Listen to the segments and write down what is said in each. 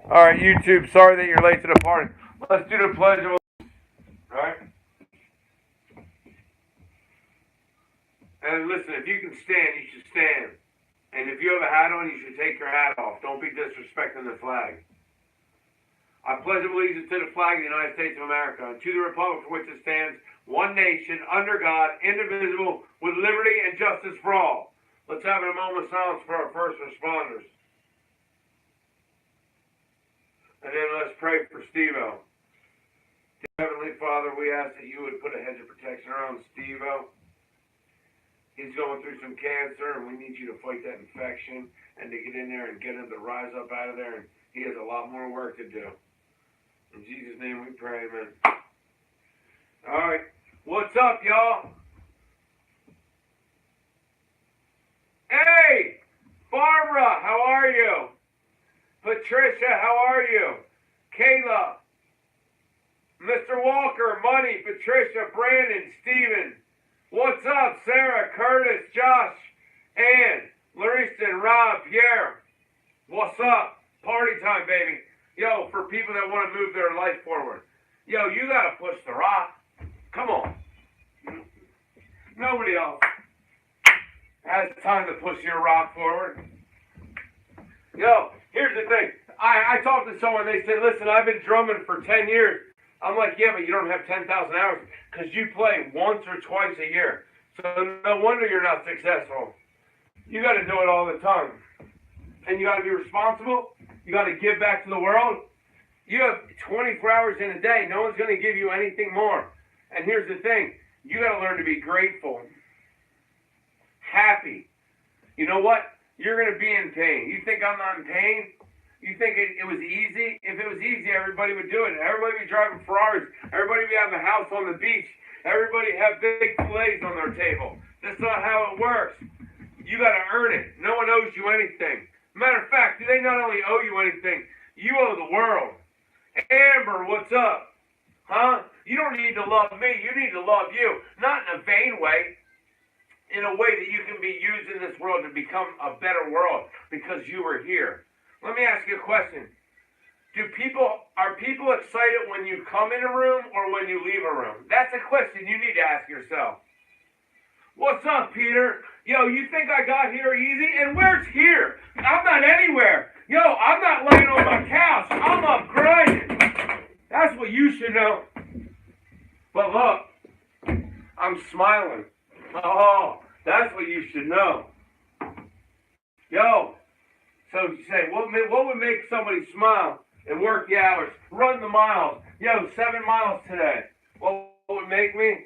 All right, YouTube. Sorry that you're late to the party. Let's do the pledge of. All right. And listen, if you can stand, you should stand. And if you have a hat on, you should take your hat off. Don't be disrespecting the flag. I pledge allegiance to the flag of the United States of America and to the republic for which it stands, one nation, under God, indivisible, with liberty and justice for all. Let's have a moment of silence for our first responders. And then let's pray for Steve-O. Heavenly Father, we ask that you would put a hedge of protection around Steve-O. He's going through some cancer, and we need you to fight that infection and to get in there and get him to rise up out of there. And he has a lot more work to do. In Jesus' name we pray, amen. All right. What's up, y'all? Hey! Barbara, how are you? Patricia, how are you? Kayla, Mr. Walker, Money, Patricia, Brandon, Steven. What's up, Sarah, Curtis, Josh, Ann, Larissa, Rob, Pierre. What's up? Party time, baby. Yo, for people that want to move their life forward. Yo, you got to push the rock. Come on. Nobody else has time to push your rock forward. Yo, here's the thing. I talked to someone, they said, listen, I've been drumming for 10 years. I'm like, yeah, but you don't have 10,000 hours because you play once or twice a year. So no wonder you're not successful. You got to do it all the time. And you got to be responsible. You got to give back to the world. You have 24 hours in a day. No one's going to give you anything more. And here's the thing. You got to learn to be grateful. Happy. You know what? You're going to be in pain. You think I'm not in pain? You think it was easy? If it was easy, everybody would do it. Everybody would be driving Ferraris. Everybody would have a house on the beach. Everybody would have big fillets on their table. That's not how it works. You got to earn it. No one owes you anything. Matter of fact, they not only owe you anything, you owe the world. Amber, what's up? Huh? You don't need to love me. You need to love you. Not in a vain way. In a way that you can be used in this world to become a better world because you were here. Let me ask you a question. Are people excited when you come in a room or when you leave a room? That's a question you need to ask yourself. What's up, Peter? Yo, you think I got here easy? And where's here? I'm not anywhere. Yo, I'm not laying on my couch. I'm up grinding. That's what you should know. But look, I'm smiling. Oh, that's what you should know. Yo, so you say, what would make somebody smile and work the hours, run the miles? Yo, 7 miles today. What would make me?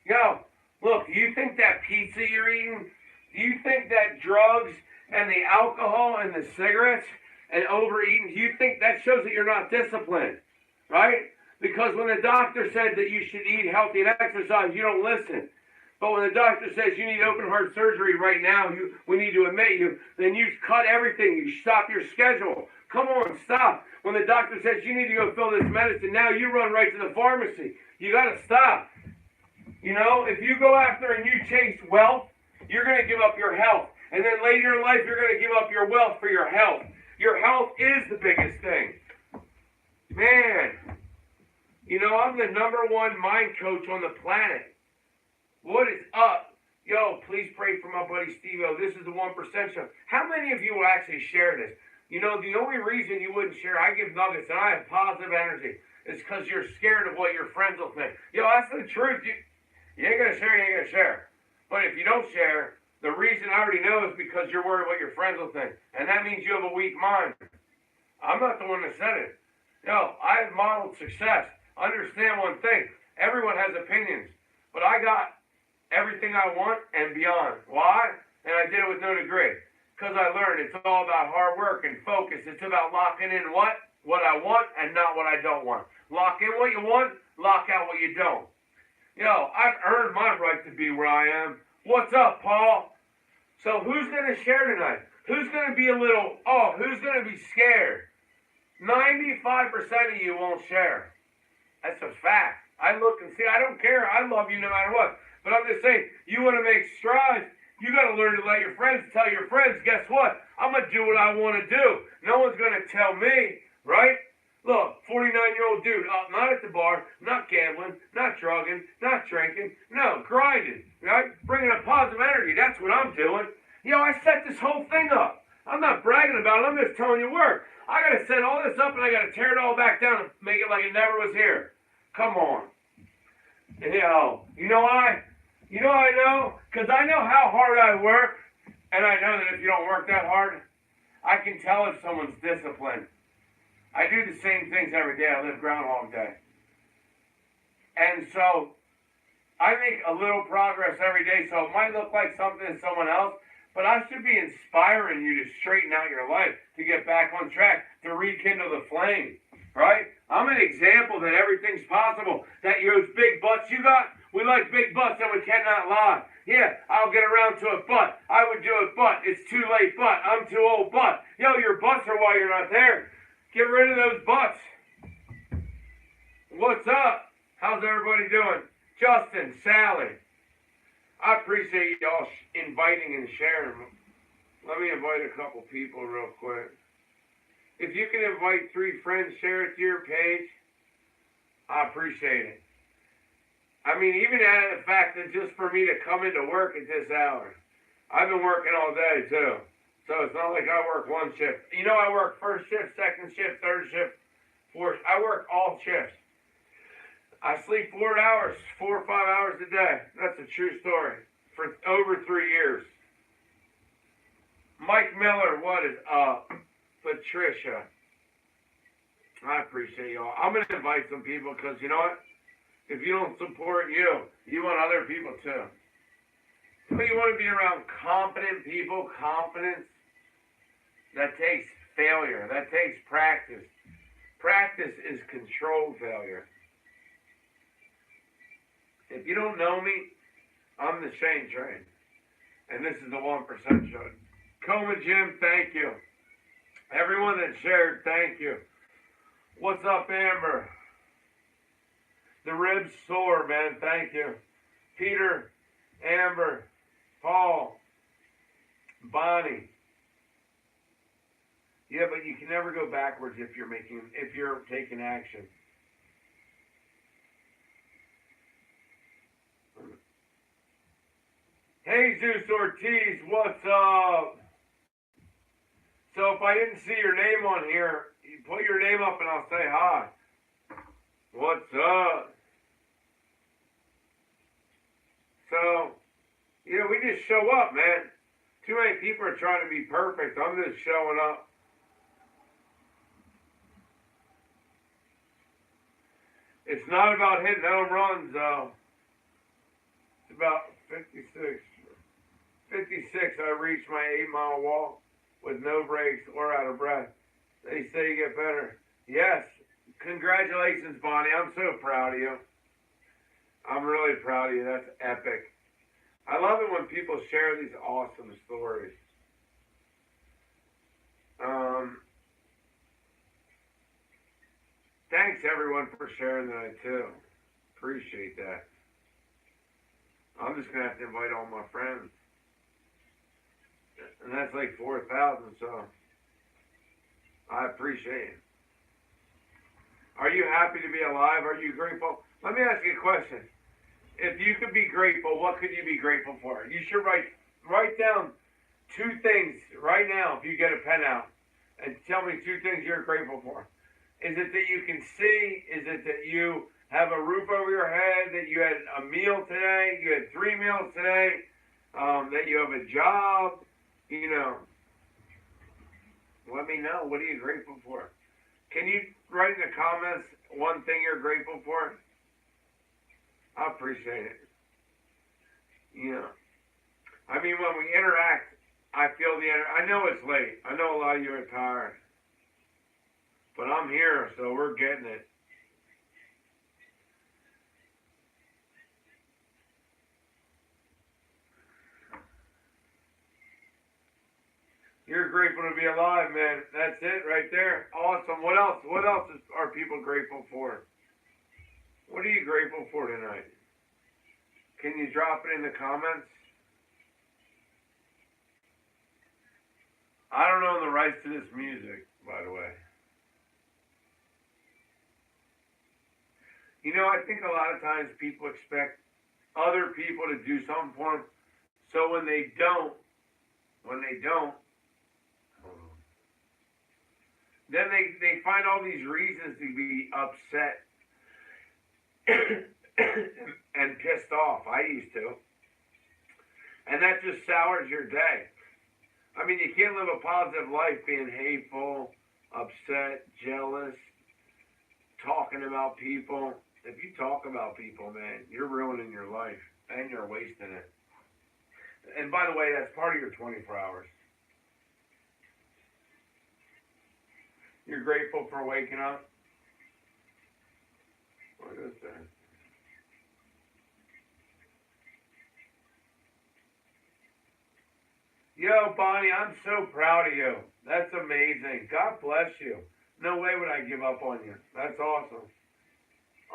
Yo, look, do you think that pizza you're eating, do you think that drugs and the alcohol and the cigarettes and overeating, do you think that shows that you're not disciplined? Right? Because when the doctor said that you should eat healthy and exercise, you don't listen. But when the doctor says you need open heart surgery right now, we need to admit you, then you cut everything. You stop your schedule. Come on, stop. When the doctor says you need to go fill this medicine, now you run right to the pharmacy. You got to stop. You know, if you go after and you chase wealth, you're going to give up your health. And then later in life, you're going to give up your wealth for your health. Your health is the biggest thing. Man, you know, I'm the #1 mind coach on the planet. What is up? Yo, please pray for my buddy Steve-O. This is the 1% show. How many of you will actually share this? You know, the only reason you wouldn't share, I give nuggets and I have positive energy. It's because you're scared of what your friends will think. Yo, that's the truth. You ain't going to share, you ain't going to share. But if you don't share, the reason I already know is because you're worried what your friends will think. And that means you have a weak mind. I'm not the one that said it. Yo, I have modeled success. Understand one thing. Everyone has opinions. But I got everything I want and beyond. Why? And I did it with no degree. Because I learned it's all about hard work and focus. It's about locking in what I want and not what I don't want. Lock in what you want, lock out what you don't. Yo, I've earned my right to be where I am. What's up, Paul? So who's going to share tonight? Who's going to be who's going to be scared? 95% of you won't share. That's a fact. I look and see, I don't care. I love you no matter what. But I'm just saying, you want to make strides, you got to learn to let your friends tell your friends, guess what? I'm going to do what I want to do. No one's going to tell me right? Look, 49-year-old dude, not at the bar, not gambling, not drugging, not drinking, no, grinding, right? Bringing a positive energy. That's what I'm doing. I set this whole thing up. I'm not bragging about it. I'm just telling you work. I got to set all this up and I got to tear it all back down and make it like it never was here. Come on. You know why? You know I know? Because I know how hard I work. And I know that if you don't work that hard, I can tell if someone's disciplined. I do the same things every day. I live Groundhog Day. And so I make a little progress every day. So it might look like something to someone else, but I should be inspiring you to straighten out your life, to get back on track, to rekindle the flame, right? I'm an example that everything's possible. That those big butts you got, we like big butts and we cannot lie. Yeah, I'll get around to it, but I would do it, but it's too late, but I'm too old, but your butts are why you're not there. Get rid of those butts. What's up? How's everybody doing? Justin, Sally. I appreciate y'all inviting and sharing. Let me invite a couple people real quick. If you can invite 3 friends, share it to your page, I appreciate it. I mean, even out of the fact that just for me to come into work at this hour, I've been working all day too. So it's not like I work one shift. I work first shift, second shift, third shift, fourth. I work all shifts. I sleep 4 hours, 4 or 5 hours a day. That's a true story. For over 3 years. Mike Miller, what is up? Patricia. I appreciate y'all. I'm going to invite some people because you know what? If you don't support you want other people too. You want to be around competent people, confidence. That takes failure. That takes practice. Practice is controlled failure. If you don't know me, I'm the Shane Train. And this is the 1% Show. Coma Jim, thank you. Everyone that shared, thank you. What's up, Amber? The ribs sore, man, thank you. Peter, Amber, Paul, Bonnie. Yeah, but you can never go backwards if you're taking action. Hey, Zeus Ortiz, what's up? So if I didn't see your name on here, you put your name up and I'll say hi. What's up? So, we just show up, man. Too many people are trying to be perfect. I'm just showing up. It's not about hitting home runs, though. It's about 56. 56, I reached my 8-mile walk with no brakes or out of breath. They say you get better. Yes. Congratulations, Bonnie. I'm so proud of you. I'm really proud of you. That's epic. I love it when people share these awesome stories. Thanks, everyone, for sharing that, too. Appreciate that. I'm just going to have to invite all my friends. And that's like 4,000, so I appreciate it. Are you happy to be alive? Are you grateful? Let me ask you a question. If you could be grateful, what could you be grateful for? You should write down 2 things right now if you get a pen out. And tell me 2 things you're grateful for. Is it that you can see? Is it that you have a roof over your head? That you had a meal today? You had 3 meals today? That you have a job? Let me know. What are you grateful for? Can you write in the comments 1 thing you're grateful for? I appreciate it. I mean, when we interact, I feel I know it's late. I know a lot of you are tired. But I'm here, so we're getting it. You're grateful to be alive, man. That's it right there. Awesome. What else? What else are people grateful for? What are you grateful for tonight? Can you drop it in the comments? I don't own the rights to this music, by the way. You know, I think a lot of times people expect other people to do something for them. So when they don't, then they find all these reasons to be upset and pissed off. I used to. And that just sours your day. I mean, you can't live a positive life being hateful, upset, jealous, talking about people. If you talk about people, man, you're ruining your life and you're wasting it. And by the way, that's part of your 24 hours. You're grateful for waking up. What is that? Yo, Bonnie, I'm so proud of you. That's amazing. God bless you. No way would I give up on you. That's awesome.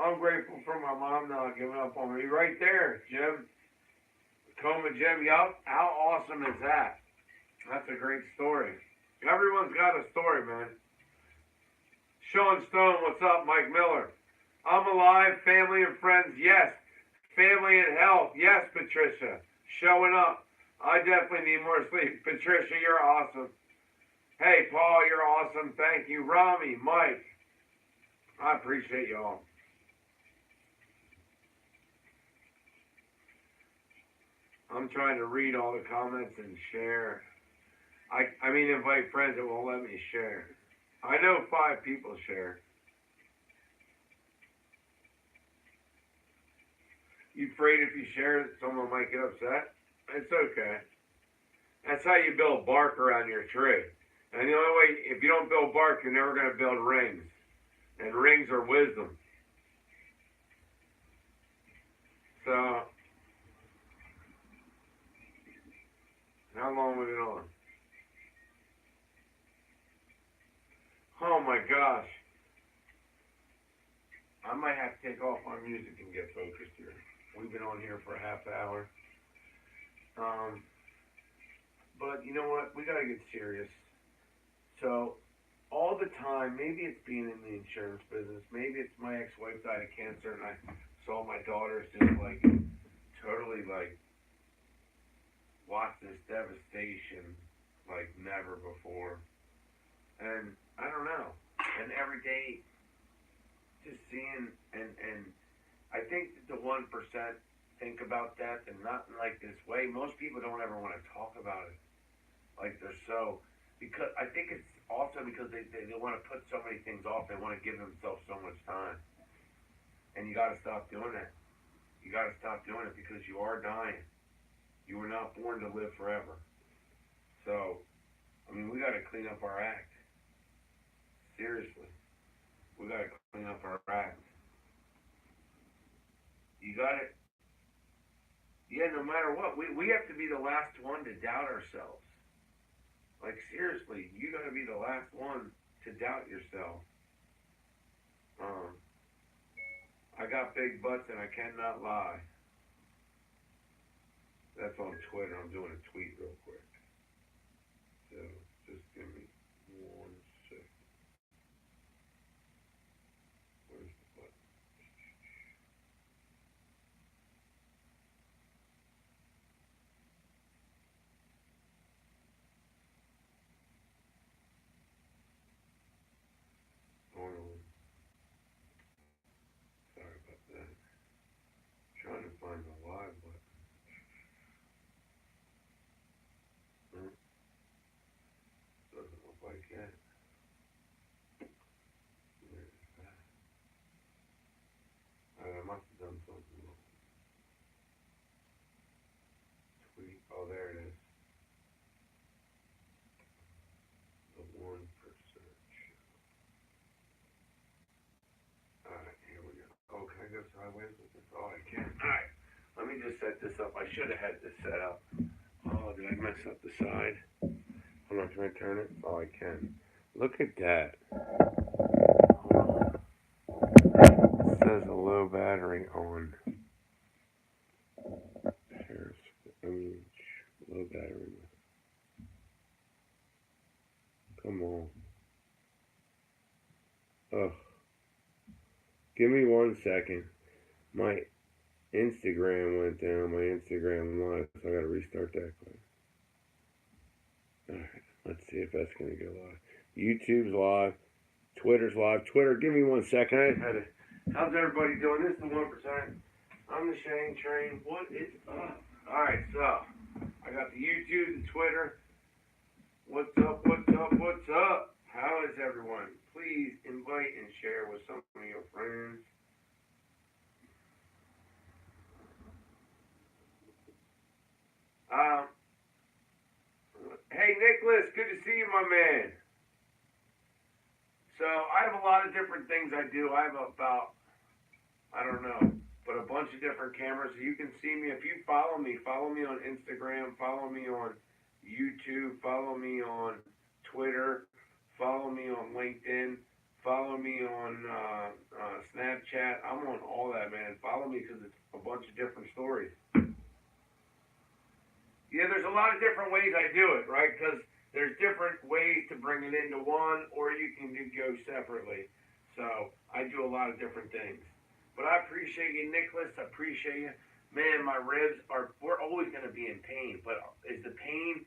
I'm grateful for my mom not giving up on me. Right there, Jim. Coma Jim. Yup. How awesome is that? That's a great story. Everyone's got a story, man. Sean Stone, what's up? Mike Miller. I'm alive, family and friends, yes. Family and health, yes, Patricia. Showing up. I definitely need more sleep. Patricia, you're awesome. Hey, Paul, you're awesome. Thank you. Rami, Mike, I appreciate y'all. I'm trying to read all the comments and share. I mean, invite friends, it won't let me share. I know 5 people share. You afraid if you share it, someone might get upset? It's okay. That's how you build bark around your tree. And the only way, if you don't build bark, you're never going to build rings. And rings are wisdom. So, how long have we been on? Oh my gosh. I might have to take off my music and get focused here. We've been on here for a half hour. Um, but you know what? We got to get serious. So, all the time, maybe it's being in the insurance business. Maybe it's my ex-wife died of cancer and I saw my daughters just like totally like watch this devastation like never before. And I don't know. And every day just seeing and I think that the 1% think about death and not in like this way. Most people don't ever want to talk about it. Like they're so because I think it's also because they want to put so many things off. They want to give themselves so much time. And you gotta stop doing that. You gotta stop doing it because you are dying. You were not born to live forever. So I mean we gotta clean up our act. Seriously. We gotta clean up our act. You gotta yeah, no matter what, we have to be the last one to doubt ourselves. Like seriously, you gotta be the last one to doubt yourself. Um, I got big butts and I cannot lie. That's on Twitter. I'm doing a tweet real quick. So just give me 1 sec. Where's the button? Hold on. Sorry about that. Trying to find the live button. Hmm? Doesn't look like it. Where is that? I must have done something wrong. Tweet. Oh, there it is. The 1%. Alright, here we go. Oh, can I go sideways with this? Oh, I can. Alright. Let me just set this up. I should have had this set up. Oh, did I mess up the side? I'm not trying to turn it. Oh, I can. Look at that. It says a low battery on. Here's the image. Low battery. Come on. Ugh. Give me 1 second. My Instagram went down. My Instagram live, so I gotta restart that quick. Alright, let's see if that's gonna go live. YouTube's live. Twitter's live. Twitter, give me 1 second. I had to, how's everybody doing? This is the 1%. I'm the Shane Train. What is up? Alright, so I got the YouTube, the Twitter. What's up? What's up? What's up? How is everyone? Please invite and share with some of your friends. Hey Nicholas, good to see you, my man. So I have a lot of different things I do. I have about, I don't know, but a bunch of different cameras. So you can see me. If you follow me on Instagram, follow me on YouTube, follow me on Twitter, follow me on LinkedIn, follow me on Snapchat. I'm on all that, man. Follow me because it's a bunch of different stories. Yeah, there's a lot of different ways I do it, right? Because there's different ways to bring it into one, or you can go separately. So I do a lot of different things. But I appreciate you, Nicholas. I appreciate you. Man, my ribs we're always going to be in pain. But is the pain,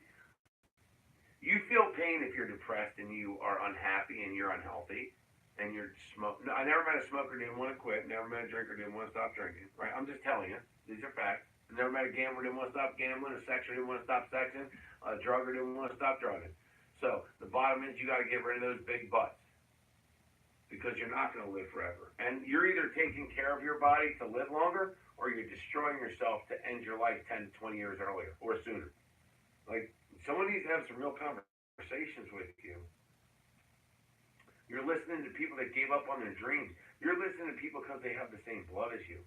you feel pain if you're depressed and you are unhappy and you're unhealthy and you're smoking. No, I never met a smoker who didn't want to quit. Never met a drinker who didn't want to stop drinking. Right? I'm just telling you. These are facts. Never met a gambler who didn't want to stop gambling, a sexer who didn't want to stop sexing, a drugger who didn't want to stop drugging. So the bottom is you got to get rid of those big butts because you're not going to live forever. And you're either taking care of your body to live longer or you're destroying yourself to end your life 10 to 20 years earlier or sooner. Like, someone needs to have some real conversations with you. You're listening to people that gave up on their dreams. You're listening to people because they have the same blood as you.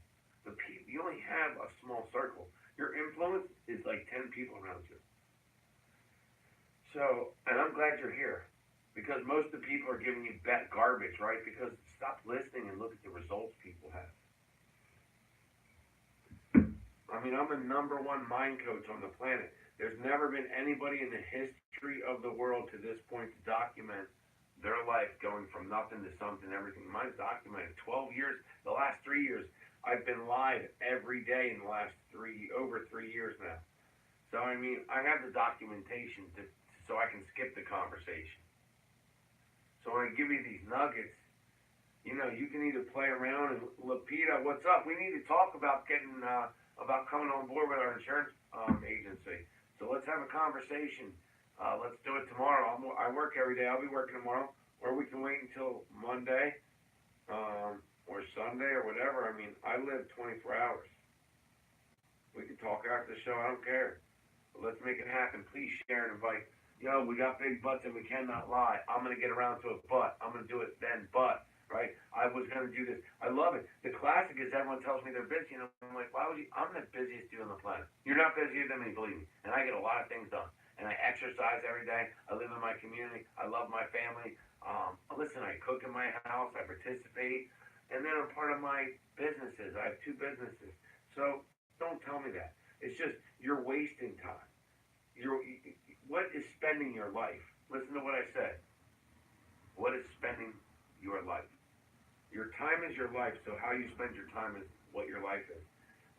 You only have a small circle. Your influence is like 10 people around you. So, and I'm glad you're here because most of the people are giving you garbage, right? Because stop listening and look at the results people have. I mean, I'm the #1 mind coach on the planet. There's never been anybody in the history of the world to this point to document their life going from nothing to something, everything. Mine's documented. 12 years, the last 3 years, I've been live every day in the last over 3 years now. So, I mean, I have the documentation so I can skip the conversation. So when I give you these nuggets, you know, you can either play around and, Lapita, what's up? We need to talk about about coming on board with our insurance agency. So let's have a conversation. Let's do it tomorrow. I work every day. I'll be working tomorrow. Or we can wait until Monday. Or Sunday or whatever. I mean, I live 24 hours. We can talk after the show. I don't care. But let's make it happen. Please share and invite. Yo, we got big butts and we cannot lie. I'm going to get around to a butt. I'm going to do it then, but, right? I was going to do this. I love it. The classic is everyone tells me they're busy, and I'm like, why would you? I'm the busiest dude on the planet. You're not busier than me, believe me. And I get a lot of things done. And I exercise every day. I live in my community. I love my family. Listen, I cook in my house. I participate. And then I'm part of my businesses. I have 2 businesses. So don't tell me that. It's just you're wasting time. What is spending your life? Listen to what I said. What is spending your life? Your time is your life, so how you spend your time is what your life is.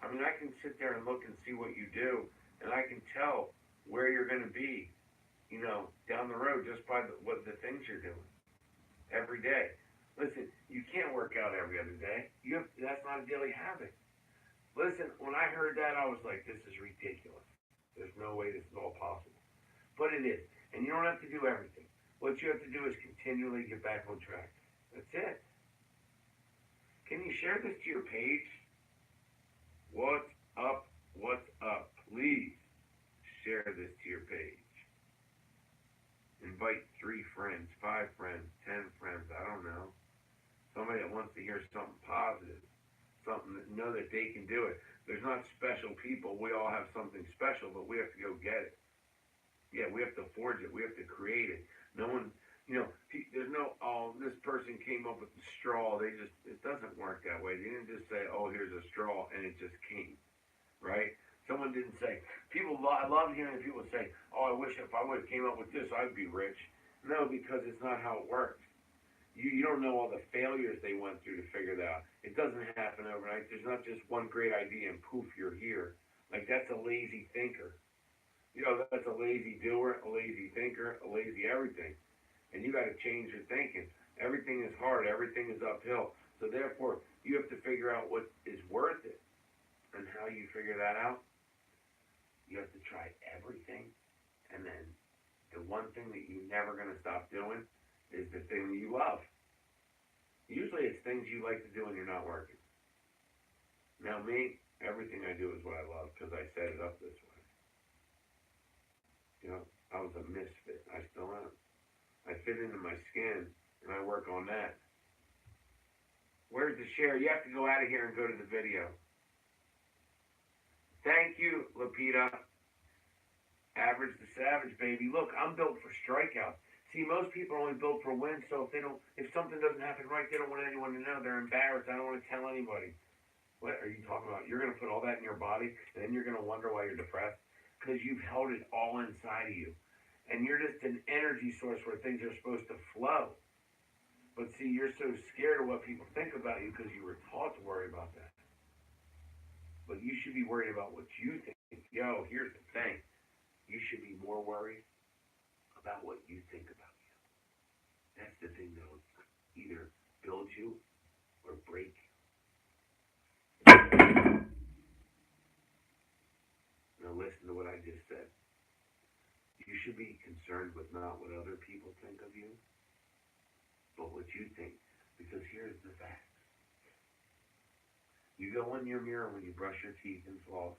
I mean, I can sit there and look and see what you do, and I can tell where you're going to be, you know, down the road just by the things you're doing every day. Listen, you can't work out every other day. That's not a daily habit. Listen, when I heard that, I was like, this is ridiculous. There's no way this is all possible. But it is. And you don't have to do everything. What you have to do is continually get back on track. That's it. Can you share this to your page? What's up? What's up? Please share this to your page. Invite 3 friends, 5 friends, 10 friends, I don't know. Somebody that wants to hear something positive, something that know that they can do it. There's not special people. We all have something special, but we have to go get it. Yeah, we have to forge it. We have to create it. No one, you know, there's no, oh, this person came up with the straw. It doesn't work that way. They didn't just say, oh, here's a straw, and it just came, right? Someone didn't say, I love hearing people say, oh, I wish if I would have came up with this, I'd be rich. No, because it's not how it works. You don't know all the failures they went through to figure that out. It doesn't happen overnight. There's not just one great idea and poof, you're here. Like that's a lazy thinker. That's a lazy doer, a lazy thinker, a lazy everything. And you got to change your thinking. Everything is hard. Everything is uphill. So therefore, you have to figure out what is worth it. And how you figure that out, you have to try everything. And then the one thing that you're never going to stop doing is the thing that you love. Usually it's things you like to do when you're not working. Now me, everything I do is what I love because I set it up this way. I was a misfit. I still am. I fit into my skin and I work on that. Where's the share? You have to go out of here and go to the video. Thank you, Lapita. Average the savage, baby. Look, I'm built for strikeouts. See, most people are only built for wins, so if something doesn't happen right, they don't want anyone to know. They're embarrassed. I don't want to tell anybody. What are you talking about? You're going to put all that in your body, and then you're going to wonder why you're depressed? Because you've held it all inside of you. And you're just an energy source where things are supposed to flow. But see, you're so scared of what people think about you because you were taught to worry about that. But you should be worried about what you think. Yo, here's the thing. You should be more worried about what you think about you. That's the thing that will either build you or break you. Now listen to what I just said. You should be concerned with not what other people think of you, but what you think. Because here's the fact. You go in your mirror when you brush your teeth and floss,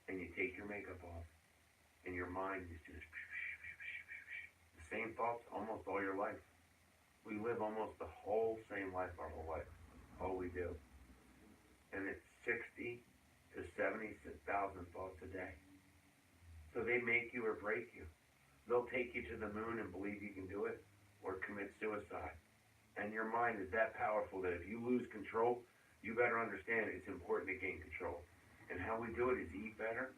and you take your makeup off, and your mind is just the same thoughts almost all your life. We live almost the whole same life our whole life. All we do. And it's 60 to 70,000 thoughts a day. So they make you or break you. They'll take you to the moon and believe you can do it, or commit suicide. And your mind is that powerful that if you lose control, you better understand it's important to gain control. And how we do it is eat better.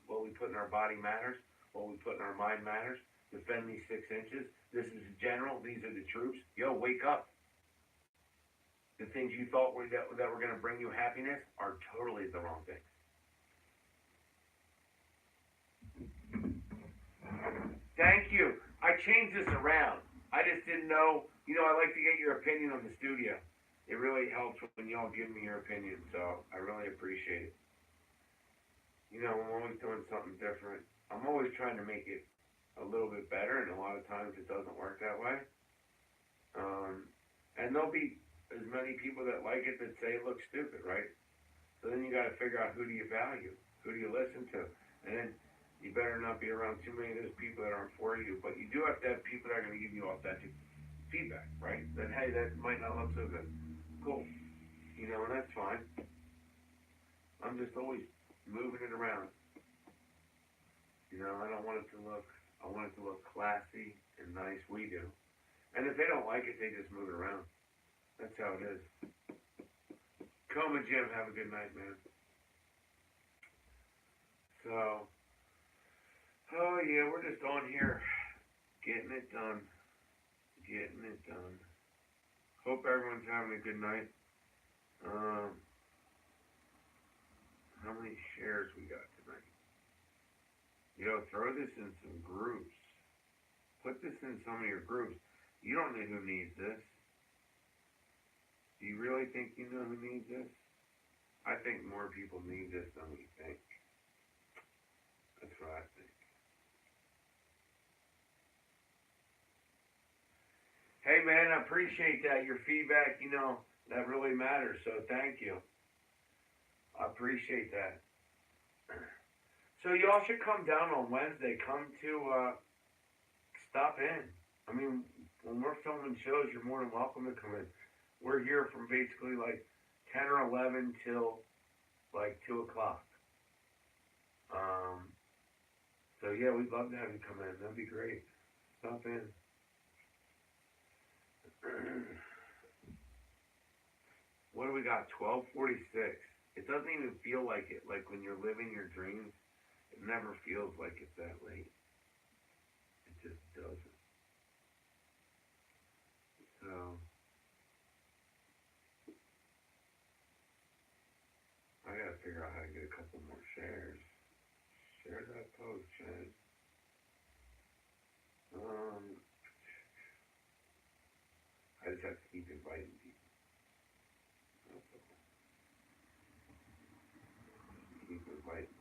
What we put in our body matters. What we put in our mind matters. Defend these 6 inches. This is general. These are the troops. Yo, wake up. The things you thought that were going to bring you happiness are totally the wrong things. Thank you. I changed this around. I just didn't know. I like to get your opinion on the studio. It really helps when y'all give me your opinion, so I really appreciate it. I'm always doing something different. I'm always trying to make it a little bit better, and a lot of times it doesn't work that way. And there'll be as many people that like it that say it looks stupid, right? So then you got to figure out who do you value, who do you listen to, and then you better not be around too many of those people that aren't for you. But you do have to have people that are going to give you authentic feedback, right? That, hey, that might not look so good. Cool. And that's fine. I'm just always moving it around. I don't want it to look, I want it to look classy and nice. We do. And if they don't like it, they just move it around. That's how it is. Coma Jim, have a good night, man. So, oh yeah, we're just on here, getting it done. Getting it done. Hope everyone's having a good night. How many shares we got tonight? Throw this in some groups. Put this in some of your groups. You don't know who needs this. Do you really think you know who needs this? I think more people need this than we think. That's what I think. Hey man, I appreciate that. Your feedback, that really matters. So thank you. I appreciate that. So y'all should come down on Wednesday. Come to stop in. I mean, when we're filming shows, you're more than welcome to come in. We're here from basically like 10 or 11 till like 2 o'clock. So yeah, we'd love to have you come in. That'd be great. Stop in. What do we got? 12:46. It doesn't even feel like it. Like when you're living your dreams, it never feels like it's that late. It just doesn't. gotta figure out how to get a couple more shares. Share that post, Chad. I just have to keep inviting people. Keep inviting.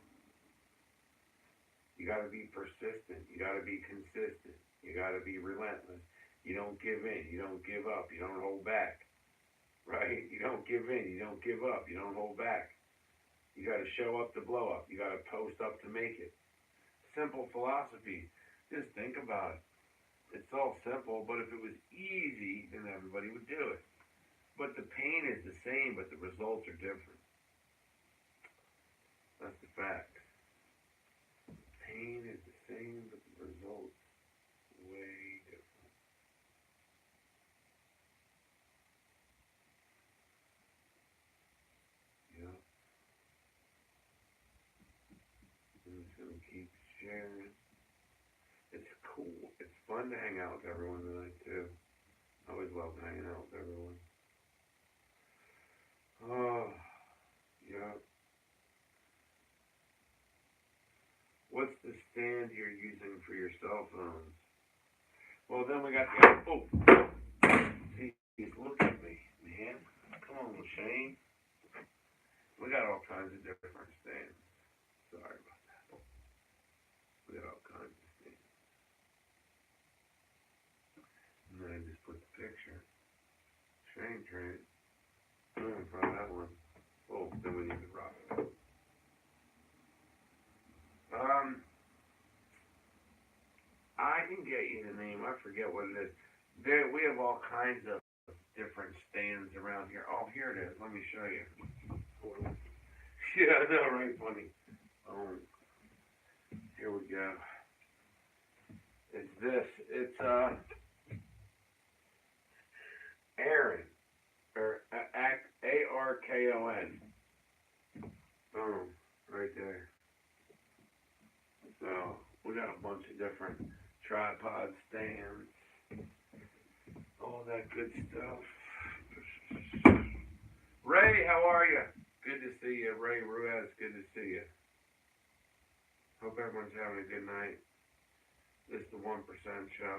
You gotta be persistent. You gotta be consistent. You gotta be relentless. You don't give in. You don't give up. You don't hold back. Right? You don't give in. You don't give up. You don't hold back. You gotta show up to blow up. You gotta post up to make it. Simple philosophy. Just think about it. It's all simple, but if it was easy, then everybody would do it. But the pain is the same, but the results are different. That's the fact. Pain is the same, but the results way different. Yeah. I'm just gonna keep sharing. It's cool. It's fun to hang out with everyone tonight too. I always love hanging out with everyone. Oh, yeah. What's the stand you're using for your cell phones? Well, then we got the geez, look at me, man. Come on, Shane. We got all kinds of different stands. Sorry about that. We got all kinds of stands. And then I just put the picture. Shane train. In front of that one. Oh, then we need the rock. I can get you the name. I forget what it is. There, we have all kinds of different stands around here. Oh, here it is. Let me show you. Yeah, I know, right? Funny. Here we go. It's this. It's Aaron, or ARKON. Boom, right there. So we got a bunch of different tripod stands, all that good stuff. Ray, how are you? Good to see you. Ray Ruiz, good to see you. Hope everyone's having a good night. This is the 1% show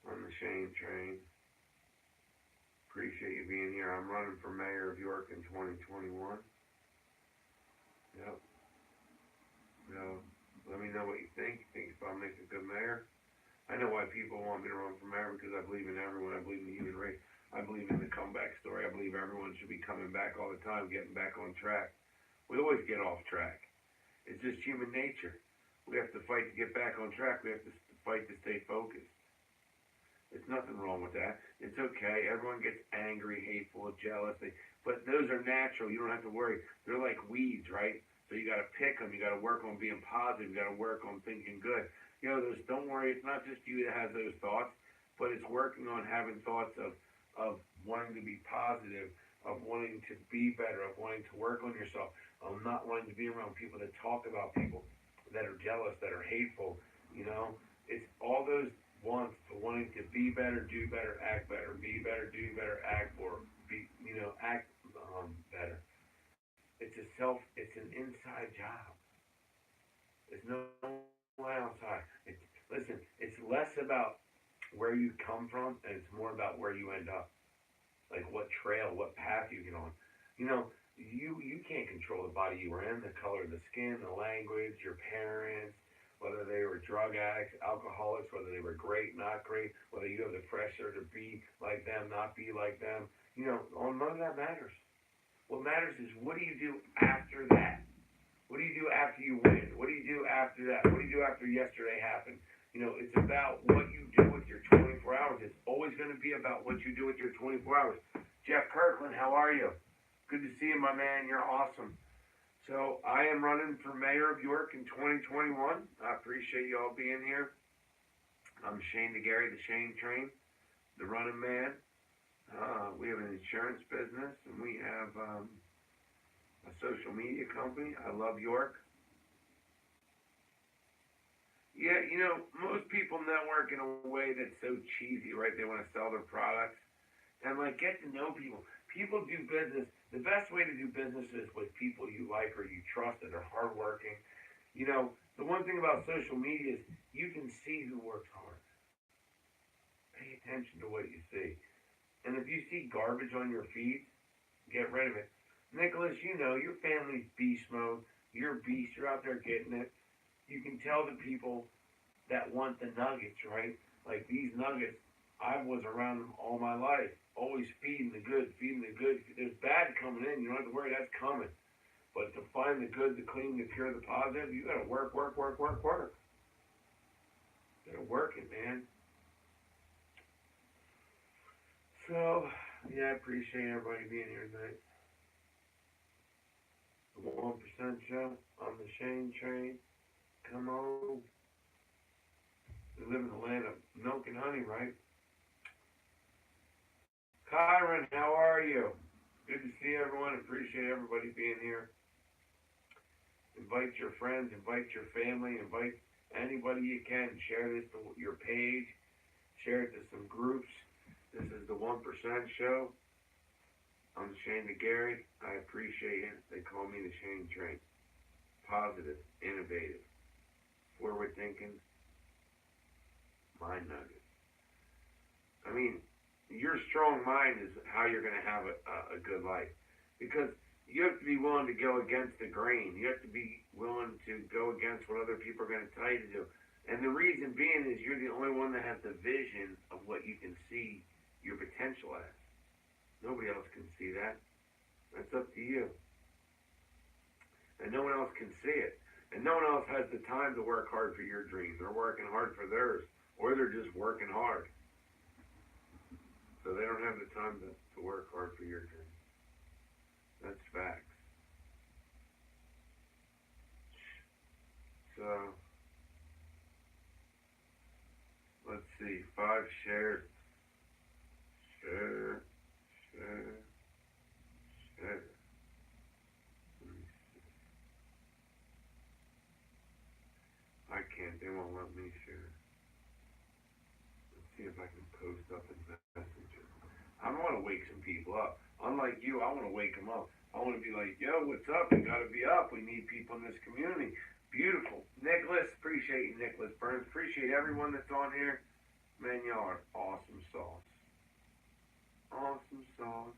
on the Shane train. Appreciate you being here. I'm running for mayor of York in 2021. Yep. So, let me know what you think. You think if I'll make a good mayor? I know why people want me to run for mayor, because I believe in everyone. I believe in the human race. I believe in the comeback story. I believe everyone should be coming back all the time, getting back on track. We always get off track. It's just human nature. We have to fight to get back on track. We have to fight to stay focused. There's nothing wrong with that. It's okay. Everyone gets angry, hateful, jealous. But those are natural. You don't have to worry. They're like weeds, right? So you got to pick them. You got to work on being positive. You got to work on thinking good. You know, don't worry. It's not just you that has those thoughts, but it's working on having thoughts of wanting to be positive, of wanting to be better, of wanting to work on yourself, of not wanting to be around people that talk about people that are jealous, that are hateful. You know, it's all those wants to wanting to be better, do better, act better, be better, do better, act more, act better. It's an inside job. There's no one outside. Listen, it's less about where you come from, and it's more about where you end up. Like what trail, what path you get on. You know, you can't control the body you were in, the color of the skin, the language, your parents, whether they were drug addicts, alcoholics, whether they were great, not great, whether you have the pressure to be like them, not be like them. You know, none of that matters. What matters is, what do you do after that? What do you do after you win? What do you do after that? What do you do after yesterday happened? You know, it's about what you do with your 24 hours. It's always going to be about what you do with your 24 hours. Jeff Kirkland, how are you? Good to see you, my man. You're awesome. So I am running for mayor of York in 2021. I appreciate you all being here. I'm Shane DeGarry, the Shane Train, the running man. We have an insurance business, and we have a social media company. I love York. Yeah, you know, most people network in a way that's so cheesy, right? They want to sell their products. And, like, get to know people. People do business. The best way to do business is with people you like or you trust that are hardworking. You know, the one thing about social media is you can see who works hard. Pay attention to what you see. And if you see garbage on your feed, get rid of it. Nicholas, you know, your family's beast mode. You're a beast. You're out there getting it. You can tell the people that want the nuggets, right? Like these nuggets, I was around them all my life. Always feeding the good, feeding the good. There's bad coming in. You don't have to worry, that's coming. But to find the good, the clean, the pure, the positive, you gotta work, work, work, work, work. You gotta work it, man. So, yeah, I appreciate everybody being here tonight. The 1% show on the Shane train. Come on. We live in the land of milk and honey, right? Kyron, how are you? Good to see everyone. Appreciate everybody being here. Invite your friends, invite your family, invite anybody you can. Share this to your page. Share it to some groups. This is the 1% show. I'm Shane DeGarry. I appreciate it. They call me the Shane Train. Positive, innovative, forward thinking, mind nuggets. I mean, your strong mind is how you're going to have a good life. Because you have to be willing to go against the grain. You have to be willing to go against what other people are going to tell you to do. And the reason being is you're the only one that has the vision of what you can see your potential as. Nobody else can see that. That's up to you. And no one else can see it. And no one else has the time to work hard for your dream. They're working hard for theirs. Or they're just working hard. So they don't have the time to work hard for your dream. That's facts. So, let's see. 5 shares. Share. Share. Share. I can't. They won't let me share. Let's see if I can post up in Messenger. I don't want to wake some people up. Unlike you, I want to wake them up. I want to be like, yo, what's up? We got to be up. We need people in this community. Beautiful. Nicholas, appreciate you, Nicholas Burns. Appreciate everyone that's on here. Man, y'all are awesome sauce. Awesome sauce.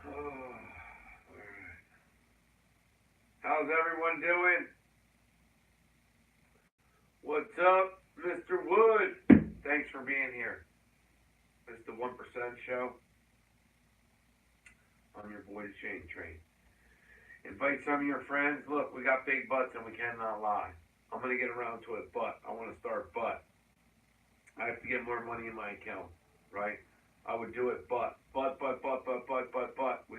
Oh, all right. How's everyone doing? What's up, Mr. Wood? Thanks for being here. It's the 1% show. I'm your boy, the Shane Train. Invite some of your friends. Look, we got big butts and we cannot lie. I'm going to get around to it, but I want to start, but I have to get more money in my account, right? I would do it, but. We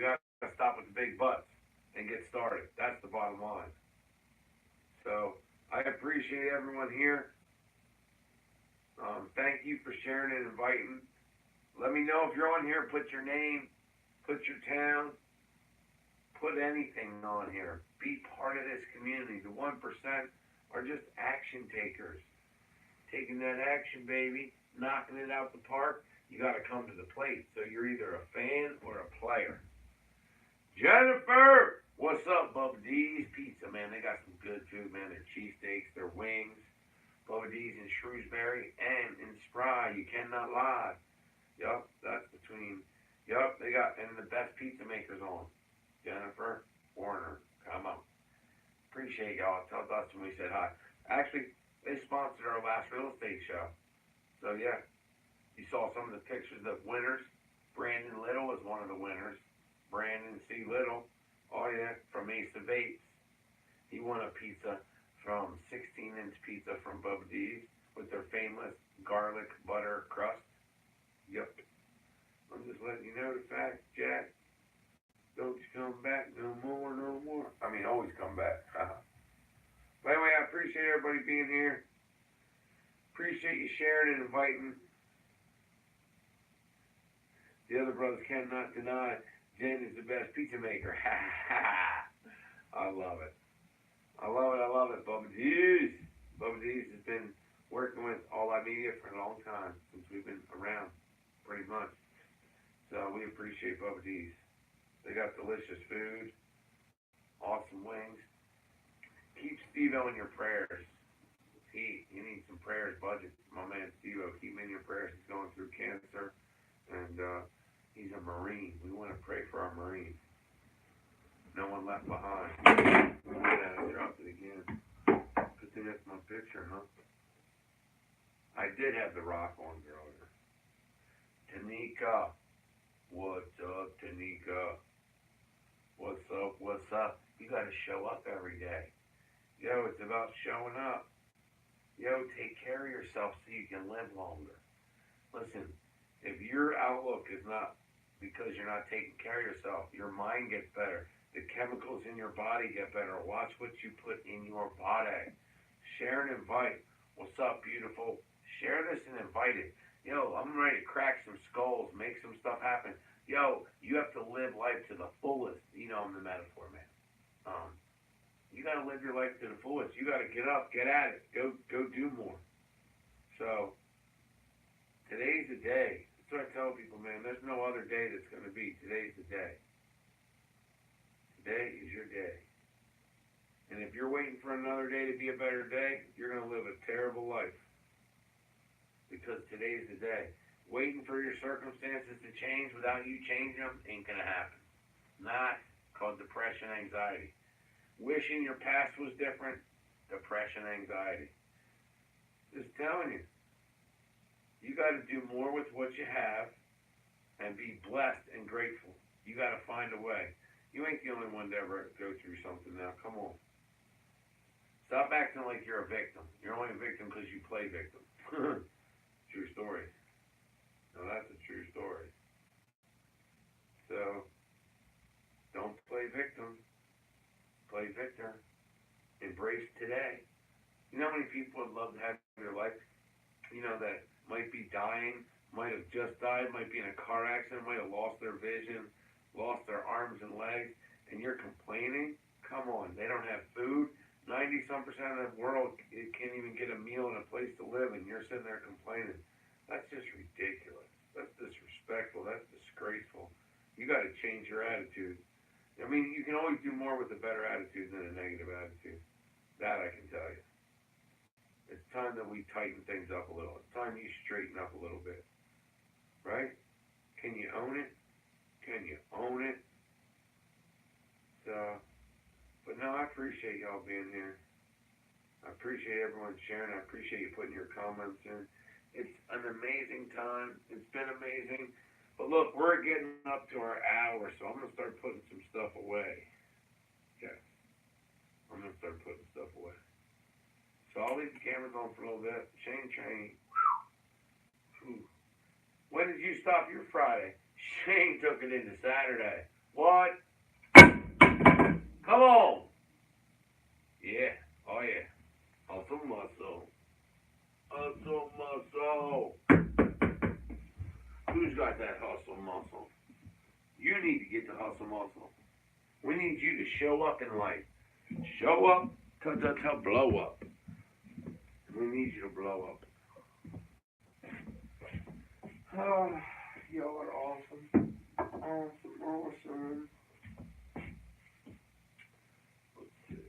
got to stop with the big butts and get started. That's the bottom line. So I appreciate everyone here. Thank you for sharing and inviting. Let me know if you're on here. Put your name, put your town, put anything on here. Be part of this community. The 1% are just action takers. Taking that action, baby, knocking it out the park. You got to come to the plate. So you're either a fan or a player. Jennifer, what's up, Bubba D's Pizza, man? They got some good food, man. Their cheesesteaks, their wings. Bubba D's in Shrewsbury and in Spry. You cannot lie. Yup, that's between. Yup, they got and the best pizza makers on. Jennifer Warner, come on. Appreciate y'all. Tell Dustin we said hi. Actually, they sponsored our last real estate show. So yeah, you saw some of the pictures of winners. Brandon Little was one of the winners. Brandon C. Little, oh yeah, from Ace of Eights. He won a pizza from 16-inch pizza from Bubba D's with their famous garlic butter crust. Yep. I'm just letting you know the fact, Jack. Don't you come back no more, no more. I mean, always come back. But anyway, I appreciate everybody being here. Appreciate you sharing and inviting. The other brothers cannot deny Jen is the best pizza maker. I love it. I love it. I love it. Bubba D's. Bubba D's has been working with All Out Media for a long time since we've been around, pretty much. So we appreciate Bubba D's. They got delicious food, awesome wings. Keep Steve-O in your prayers. He needs some prayers, budget. My man Steve-O, keep him in your prayers. He's going through cancer, and he's a Marine. We want to pray for our Marines. No one left behind. Yeah, I dropped it again. Good thing that's my picture, huh? I did have the rock on earlier. Tanika. What's up, Tanika? What's up? What's up? You gotta show up every day. Yo, it's about showing up. Yo, take care of yourself so you can live longer. Listen, if your outlook is not because you're not taking care of yourself, your mind gets better. The chemicals in your body get better. Watch what you put in your body. Share and invite. What's up, beautiful? Share this and invite it. Yo, I'm ready to crack some skulls, make some stuff happen. Yo, you have to live life to the fullest. You know I'm the metaphor, man. You got to live your life to the fullest. You got to get up, get at it, go do more. So today's the day. That's what I tell people, man. There's no other day that's going to be. Today's the day. Today is your day. And if you're waiting for another day to be a better day, you're going to live a terrible life. Because today's the day. Waiting for your circumstances to change without you changing them ain't going to happen. Not called depression, anxiety. Wishing your past was different, depression, anxiety. Just telling you. You got to do more with what you have and be blessed and grateful. You got to find a way. You ain't the only one to ever go through something now. Come on. Stop acting like you're a victim. You're only a victim because you play victim. True story. No, that's a true story. So, don't play victim. Play victor. Embrace today. You know how many people would love to have their life, that might be dying, might have just died, might be in a car accident, might have lost their vision, lost their arms and legs, and you're complaining? Come on, they don't have food. 90-some% of the world can't even get a meal and a place to live, and you're sitting there complaining. That's just ridiculous. That's disrespectful. That's disgraceful. You got to change your attitude. I mean, you can always do more with a better attitude than a negative attitude. That I can tell you. It's time that we tighten things up a little. It's time you straighten up a little bit. Right? Can you own it? Can you own it? So, but no, I appreciate y'all being here. I appreciate everyone sharing. I appreciate you putting your comments in. It's an amazing time. It's been amazing. But look, we're getting up to our hour, so I'm going to start putting some stuff away. Okay. I'm going to start putting stuff away. So I'll leave the cameras on for a little bit. Shane. Whew. When did you stop your Friday? Shane took it into Saturday. What? Come on. Yeah. Oh, yeah. Hustle muscle. Hustle muscle. Who's got that hustle muscle? You need to get the hustle muscle. We need you to show up in life. Show up to blow up. We need you to blow up. Oh, y'all are awesome. Awesome. Let's see.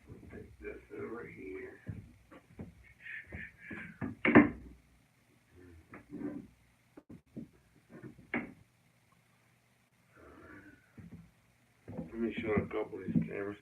Let's take this over here. Let me show a couple of these cameras.